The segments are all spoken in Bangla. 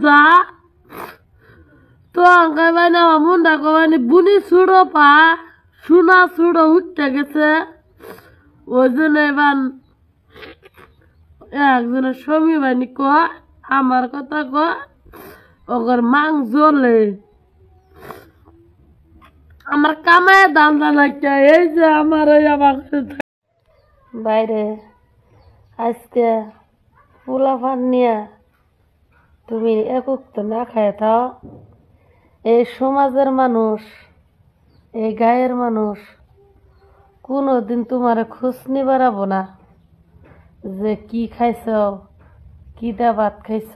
যা তো আঙ্কাই বাইনা মুন্ডা কবানি বুনি ছুড়ো পা সোনা ছুড়ো উঠতে গেছে ওই জন্য এবার একজনের স্বামী বানি কয় আমার কথা কয় ওগর মাং জ্বলে আমার কামায় দাম জানাইটা এই যে আমার ওই আমার বাইরে আজকে পোলাপান নিয়ে তুমি একক তো না খায় থাও এই সমাজের মানুষ এই গায়ের মানুষ কোনোদিন তোমার খোঁজ নি বাড়াবো না যে কি খাইছ কি দা ভাত খাইছ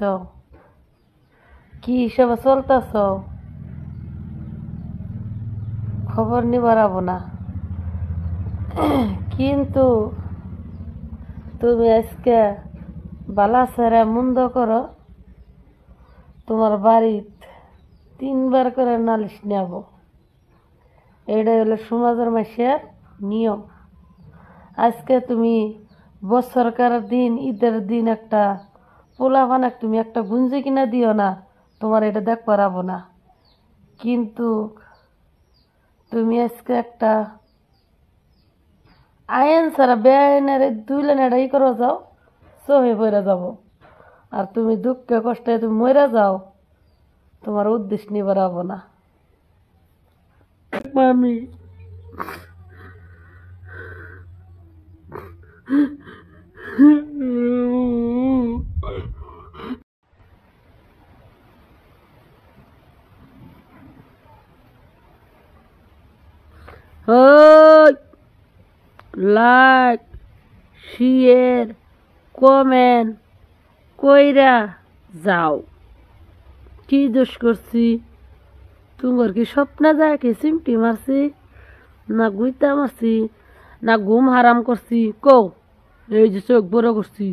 কি হিসাবে চলতেছ খবর নি বাড়াবো না কিন্তু তুমি আজকে বালা ছেড়ে মন্দ করো তোমার বাড়িত 3 বার করে নালিশ নেব এটাই হলো সমাজের মানুষের নিয়ম আজকে তুমি বছরকার দিন ঈদের দিন একটা পোলাপানে তুমি একটা গুঞ্জি কিনা দিও না তোমার এটা দেখ পারাবো না কিন্তু তুমি আজকে একটা আইন ছাড়া বেআইনের 2 লাইন এটাই করে যাও সহে বইরা যাব আর তুমি দুঃখে কষ্টে তুমি মরে যাও তোমার উদ্দেশ্য নিয়ে বাড়াবো না মামি লাইক শেয়ার কমেন্ট কইরা যাও কি দোষ করছি তোমার কি স্বপ্নে যায় কি চিমটি মারছি না গুইতা মারছি না ঘুম হারাম করছি কও এই যে চোখ বড় করছি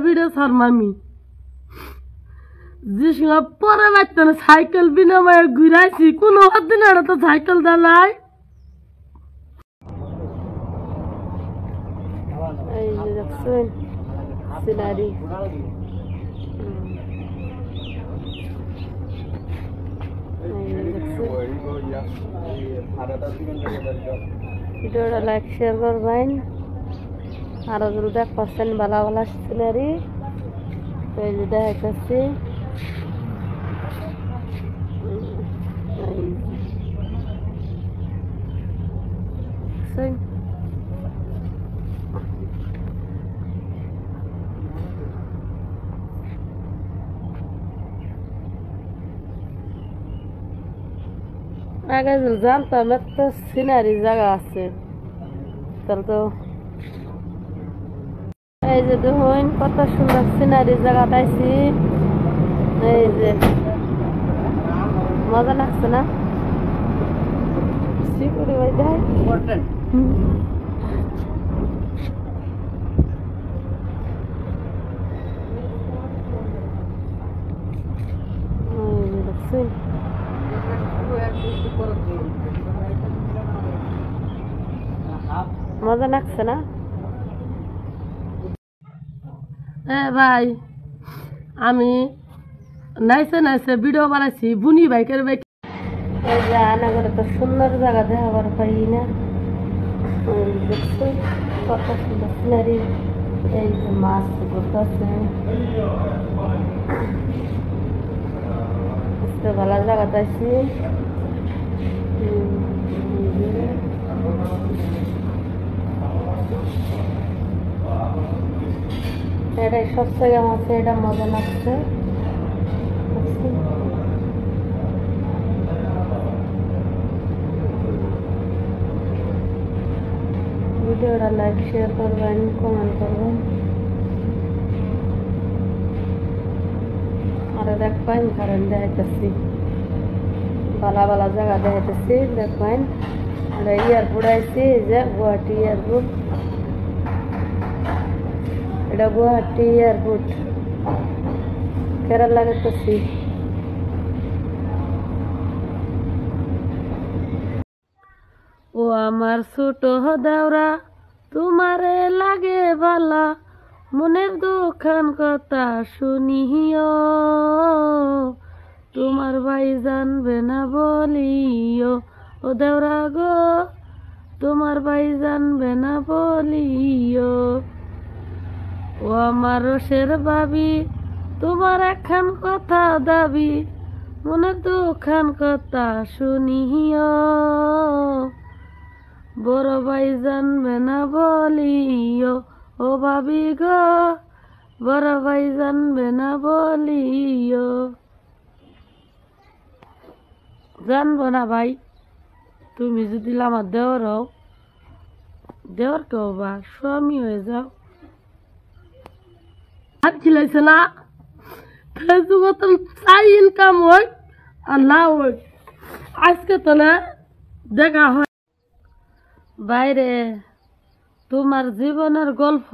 ভিডিও সারমামি যে সময় পরে বাচ্চা না সাইকেল বিনাময়ে ঘুরাইছি কোনো দিন এটা তো সাইকেল দালাই এই যে দেখছেন সিনারি ভিডিওটা লাইক শেয়ার করবেন আরো যদি দেখ পাচ্ছেন ভালো ভালো সিনারি এই যে দেখাচ্ছি আগে জানতাম একটা সিনারি জায়গা আছে তাহলে তো এই যে দেখুন কত সুন্দর সিনারি জায়গা পাইছি এই যে মজা লাগছে না সিকুড়ি ভাই দেয় দেখছেন মজা লাগছে না ভাই আমি নাইসে নাইসে ভিডিও বানাইছি বুনি বাইকের বাইক আনাগরে তো সুন্দর জায়গা দেখাবার পাই না দেখছি কত সুন্দর সিনারি এই যে মাছ ঘুরতেছে ভালো জায়গা পাইছি এটাই সবথেকে আমার এটা মজা লাগছে ভিডিওটা লাইক শেয়ার করবেন কমেন্ট করবেন আর দেখবেন কারণ দেখাইতেছি ভালো ভালো জায়গা দেখাইতেছি দেখবেন আমরা এয়ারপোর্ট আইছি যে গুয়াহাটি এয়ারপোর্ট এটা গুয়াহাটি এয়ারপোর্ট কেরালা গেতেছি ও আমার ছোট দেওরা তোমারে লাগে বালা মনের দুঃখান কথা শুনিও, তোমার ভাই জানবে না বলিও। ও দেওরা গো, তোমার ভাই জানবে না বলিও। ও আমার রসের ভাবি, তোমার একখান কথা দাবি, মনের দুখান কথা শুনিও, বড় ভাই জানবে না বলিও। ও ভাবি গো, বড় ভাই জানবে না বলিও। জানবো না ভাই, তুমি যদি আমার দেওয়ার হও, দেওয়ার কেউ বা স্বামী হয়ে যাও। হাত খিলাইছে না, ফেসবুক চাই ইনকাম হোক আর না হোক, আজকে তো না দেখা হয়। বাইরে তোমার জীবনের গল্প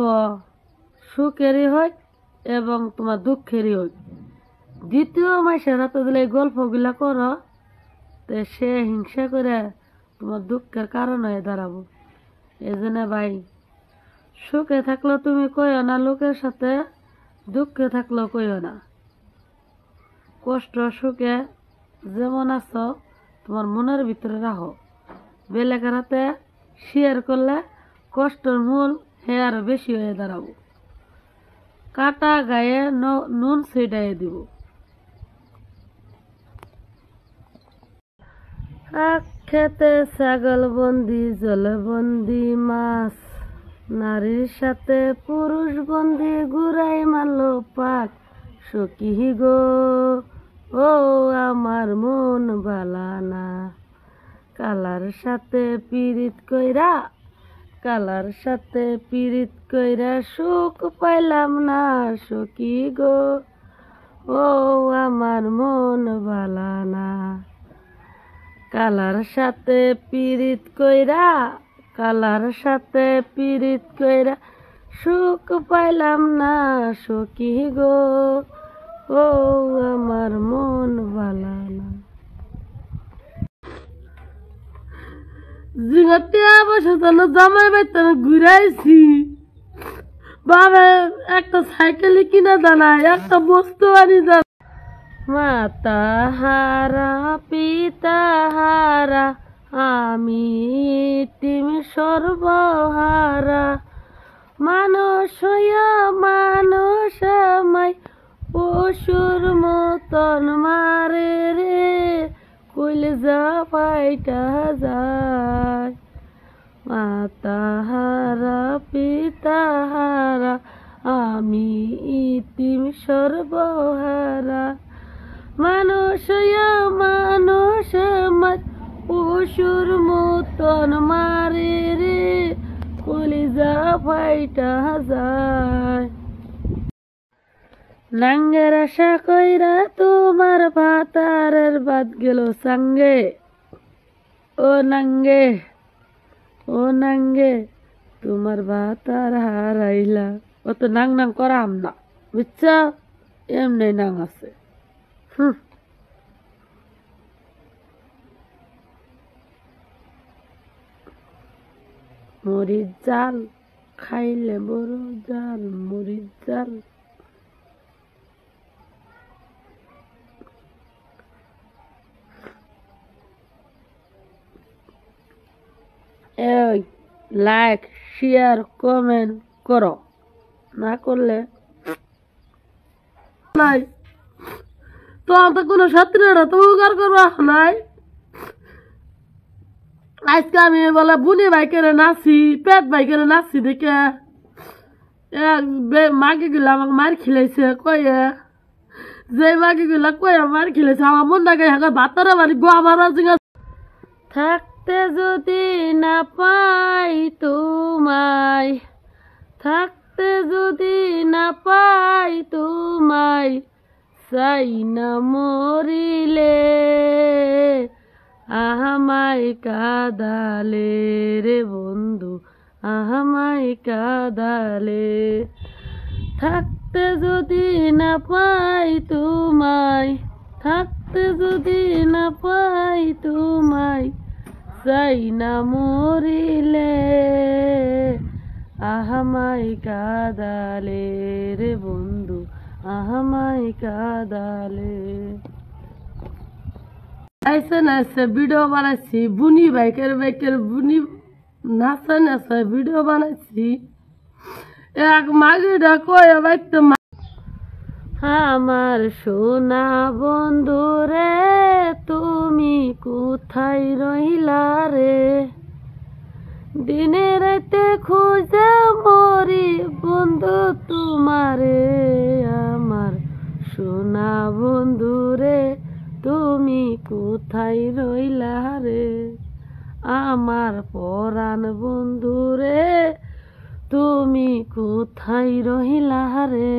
সুখেরই হোক এবং তোমার দুঃখেরই হোক, দ্বিতীয় মাসের হাতে দিলে এই গল্পগুলা করো, তো সে হিংসা করে তোমার দুঃখের কারণ হয়ে দাঁড়াবো। এই জন্য ভাই, সুখে থাকলেও তুমি কইও না লোকের সাথে, দুঃখে থাকলেও কইও না। কষ্ট সুখে যেমন আছো তোমার মনের ভিতরে রাখো, বেলেগের হাতে শেয়ার করলে কষ্টের মূল হে আরো বেশি হয়ে দাঁড়াবো। কাটা গায়ে নুন ছিটাই দিব। খেতে ছাগল বন্দি, জলে বন্দি মাছ, নারীর সাথে পুরুষ বন্দি, ঘুরাই মারলো পাক সখী গো। ও আমার মন বালানা, কালার সাথে পিরিত কইরা, কালার সাথে পিরিত কইরা সুখ পাইলাম না সখী গো। ও আমার মন বালানা, কালার সাথে পিরিত কইরা, কালার সাথে পিরিত কইরা সুখ পাইলাম না সখী গো। ও আমার মন বালানা। জিঙতে বসে তো জামাই বেতন ঘুরাইছি, বাবা একটা সাইকেল কিনা দাঁড়ায়, একটা বস্তু আনি দাঁড়ায়। মাতা হারা পিতা হারা, আমি তিম সর্বহারা, মানুষ মানুষ আমায় পশুর মতন মারে রে, কইলজা পাইটা যায়। মাতা হারা পিতা হারা, আমি ইতিম সর্বহারা, মানুষ মানুষ আমায় পশুর মতন মারে রে, কলিজা ফাইটা যায়। নাঙ্গের আশা কইরা তোমার ভাতারের বাদ গেল সঙ্গে, ও নাঙ্গে, ও নাঙ্গে, তোমার ভাতার হারাইলা। ও তো নাং নাং করাম না, বুঝছ, এমনি নাং আছে। মরিচ জাল খাইলে বড় জাল, মরিচ জাল। এই লাইক শেয়ার কমেন্ট করো, না করলে নাই তো আমাদের কোনো ছাত্রীরা তো উগার করবা নাই। আজকে আমি বলে বুনি বাইকের নাচি, পেট বাইকের নাচি দেখে মাগে গুলা আমাকে মার খিলাইছে, কয়ে যে মাগে গুলা কয়ে মার খিলাইছে, আমার মন লাগে ভাতরা বাড়ি গো আমার থাকতে যদি না পাই তোমায়, থাকতে যদি না পাই তোমায়, চাই না মরিলে আহামাই কাদালে রে বন্ধু, আহামাই কাদালে। থাকতে যদি না পাই তোমায়, থাকতে যদি না পাই তোমায়, চাই না মরিলে আহামাই কাদালে রে বন্ধু, আহামাই কাদালে। নাচে নাচে ভিডিও বানাইছি, বুনি বাইকের বুনি নাচে নাচে ভিডিও বানাইছি। এক মাগিটা কয়ে বাইতে আমার সোনা বন্ধু রে তুমি কোথায় রইলা রে, দিনে রাতে খুঁজে মরি বন্ধু তোমারে। আমার সোনা বন্ধু রে তুমি কোথায় রইলা রে, আমার পরাণ বন্ধু রে তুমি কোথায় রইলা রে।